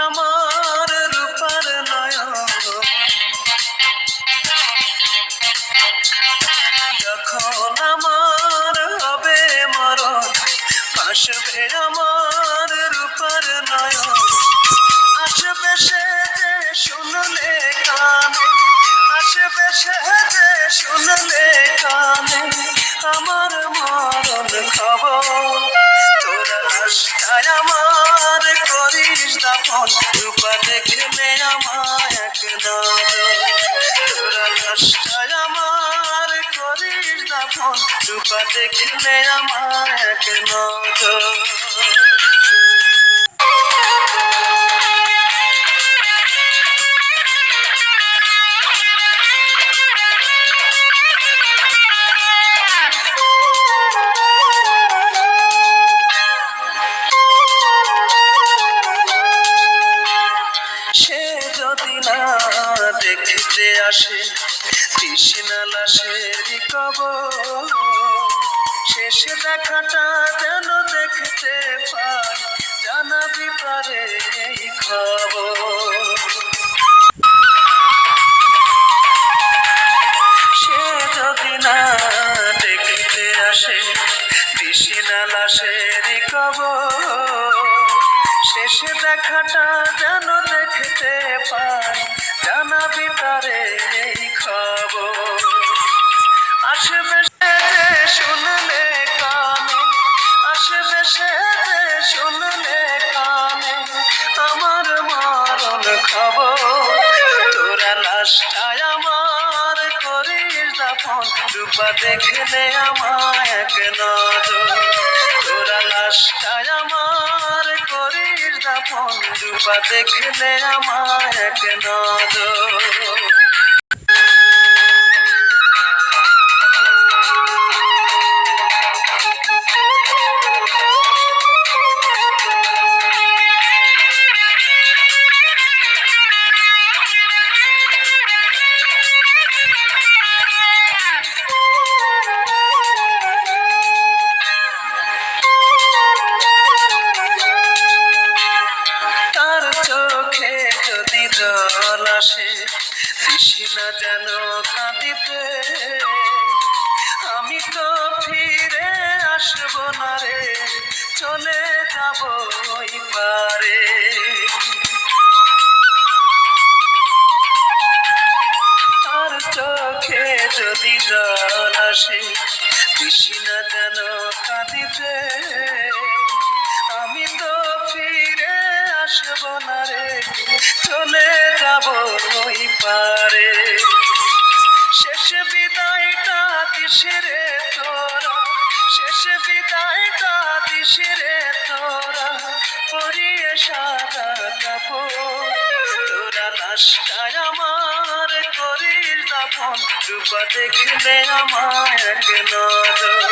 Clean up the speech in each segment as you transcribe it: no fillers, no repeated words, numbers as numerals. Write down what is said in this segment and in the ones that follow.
আমার রূপার নয়ন, যখন আমার হবে মরণ, ভাসবে আমার রূপার নয়ন। আসবে সে যে শুনলে কানে, আসবে সে যে শুনলে কানে আমার মরণ খবর। তোরা লাশটায় আমার করিস দাফন, রূপা দেখলে আমায় এক নজর। তোরা লাশটায় আমার করিস দাফন, রূপা দেখলে আমায় এক নজর। সে যদি না দেখতে আসে তৃষ্ণা লাশের কবর, শেষ দেখাটা যেন দেখতে পাই, জানাবি পারে এই খবর। সে যদি না দেখতে আসে তৃষ্ণা লাশের কবর, শেষ দেখাটা যেন দেখতে পাই, জানাবি তারে এই খবর। আসবে সে যে শুনলে কানে, আসবে সে যে শুনলে কানে আমার মরণ খবর। তোরা লাশটায় আমার করিস দাফন, রূপা দেখলে আমায় এক নজর। তোরা লাশটায় আমার করিস দাফন, রূপা দেখলে আমায় এক নজর। তার চোখে যদি জল আসে তৃষ্ণা যেন কাঁদিতে, আমি তো ফিরে আসবো না রে, চলে যাব ওই পারে। তার চোখে যদি জল আসে তৃষ্ণা যেন কাঁদিতে, আমি তো ফিরে আসবো না রে, চলে যাব ওই পারে। শেষ বিদায়টা দিস রে তোরা, শেষ বিদায়টা দিস রে তোরা, পরিয়ে সাদা কাপড়। তোরা লাশটায় আমার করিস দাফন, রূপা দেখলে আমায় এক নজর।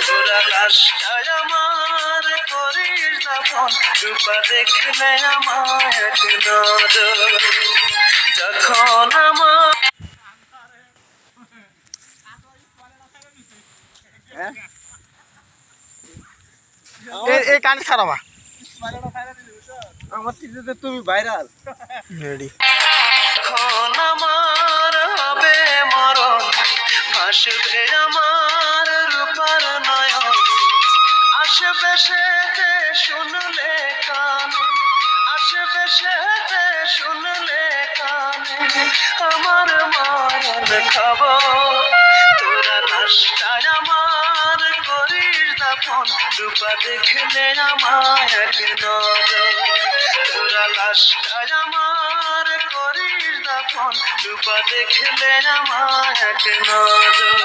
তোরা লাশটায় আমার করিস দাফন, রূপা দেখলে আমায় এক নজর। যখন আমার এই কান খারাপ আমার টিভিতে তুমি ভাইরাল রেডি। যখন আমার হবে মরণ, ভাসবে আমার রূপার নয়ন। আসবে সে যে শুনলে কানে, আসবে সে যে শুনলে কানে আমার মরণ খবর। তোরা লাশটায় আমার করিস দাফন, রূপা দেখলে আমায় এক নজর। তোরা লাশটায় আমার করিস দাফন, রূপা দেখলে আমায় এক নজর।